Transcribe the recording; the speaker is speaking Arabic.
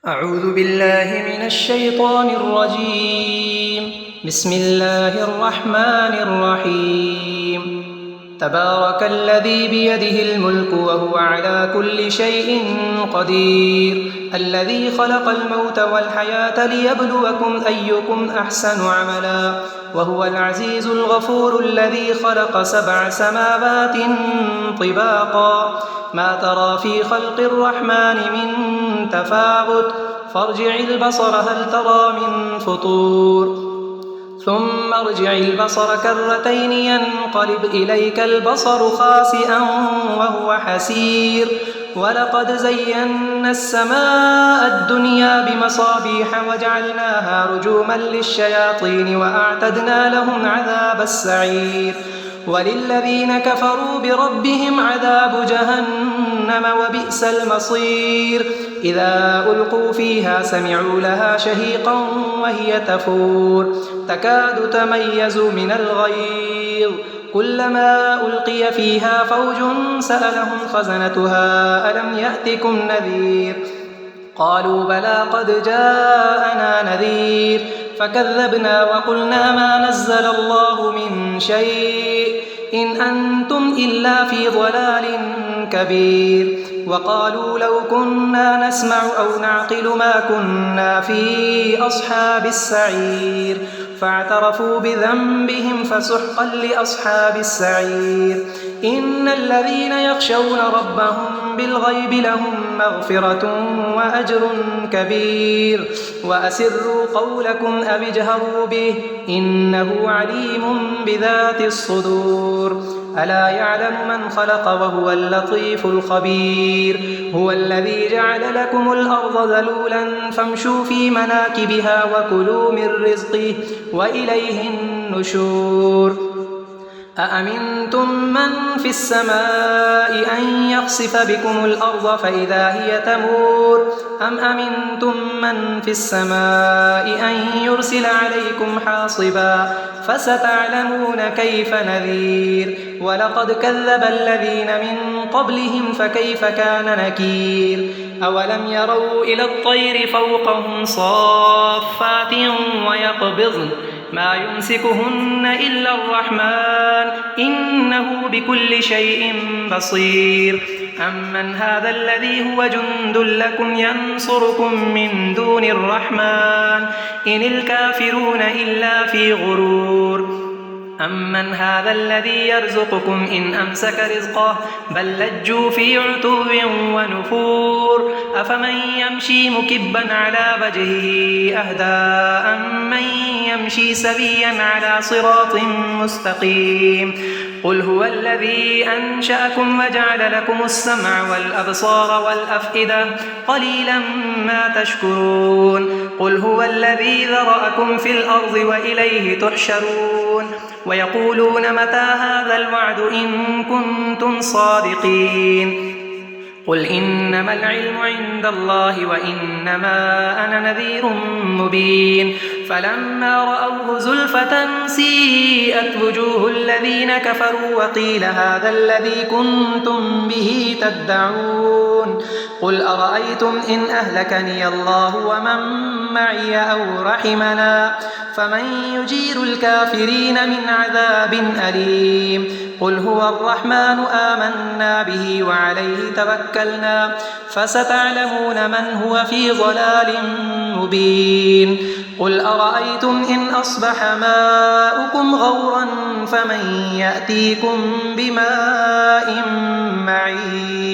أعوذ بالله من الشيطان الرجيم. بسم الله الرحمن الرحيم. تبارك الذي بيده الملك وهو على كل شيء قدير، الذي خلق الموت والحياة ليبلوكم أيكم أحسن عملا، وهو العزيز الغفور الذي خلق 7 سماوات طباقا، ما ترى في خلق الرحمن من تفاوت، فارجع البصر هل ترى من فطور، ثم ارجع البصر كرتين ينقلب إليك البصر خاسئا وهو حسير، ولقد زينا السماء الدنيا بمصابيح وجعلناها رجوما للشياطين وأعتدنا لهم عذاب السعير، وللذين كفروا بربهم عذاب جهنم وبئس المصير. إذا ألقوا فيها سمعوا لها شهيقا وهي تفور، تكاد تميز من الغيظ، كلما ألقي فيها فوج سألهم خزنتها ألم يأتكم نذير، قالوا بلى قد جاءنا نذير، فكذبنا وقلنا ما نزل الله من شيء إن أنتم إلا في ضلال كبير، وقالوا لو كنا نسمع أو نعقل ما كنا في أصحاب السعير، فاعترفوا بذنبهم فسحقا لأصحاب السعير. إن الذين يخشون ربهم بالغيب لهم مغفرة وأجر كبير، وأسروا قولكم أو اجهروا به إنه عليم بذات الصدور. ألا يعلم من خلق وهو اللطيف الخبير. هو الذي جعل لكم الأرض ذلولا فامشوا في مناكبها وكلوا من رزقه وإليه النشور. أأمنتم من في السماء أن يخسف بكم الأرض فإذا هي تمور، أم أمنتم من في السماء أن يرسل عليكم حاصبا، فستعلمون كيف نذير. ولقد كذب الذين من قبلهم فكيف كان نكير. أولم يروا إلى الطير فوقهم صافات ويقبضن ما يمسكهن إلا الرحمن إنه بكل شيء بصير. أمن هذا الذي هو جند لكم ينصركم من دون الرحمن إن الكافرون إلا في غرور. أمن هذا الذي يرزقكم إن أمسك رزقه بل لجوا في عتو ونفور. أفمن يمشي مكبا على وجهه أهدى أمن يمشي سويا على صراط مستقيم. قل هو الذي أنشأكم وجعل لكم السمع والأبصار والأفئدة قليلا ما تشكرون. قل هو الذي ذرأكم في الأرض وإليه تحشرون. ويقولون متى هذا الوعد إن كنتم صادقين. قل إنما العلم عند الله وإنما أنا نذير مبين. فلما رأوه زلفة سيئت وجوه الذين كفروا وقيل هذا الذي كنتم به تدعون. قل أرأيتم إن أهلكني الله ومن معي أو رحمنا فمن يجير الكافرين من عذاب أليم. قل هو الرحمن آمنا به وعليه توكلنا فستعلمون من هو في ضلال مبين. قل أرأيتم إن أصبح ماؤكم غورا فمن يأتيكم بماء معين.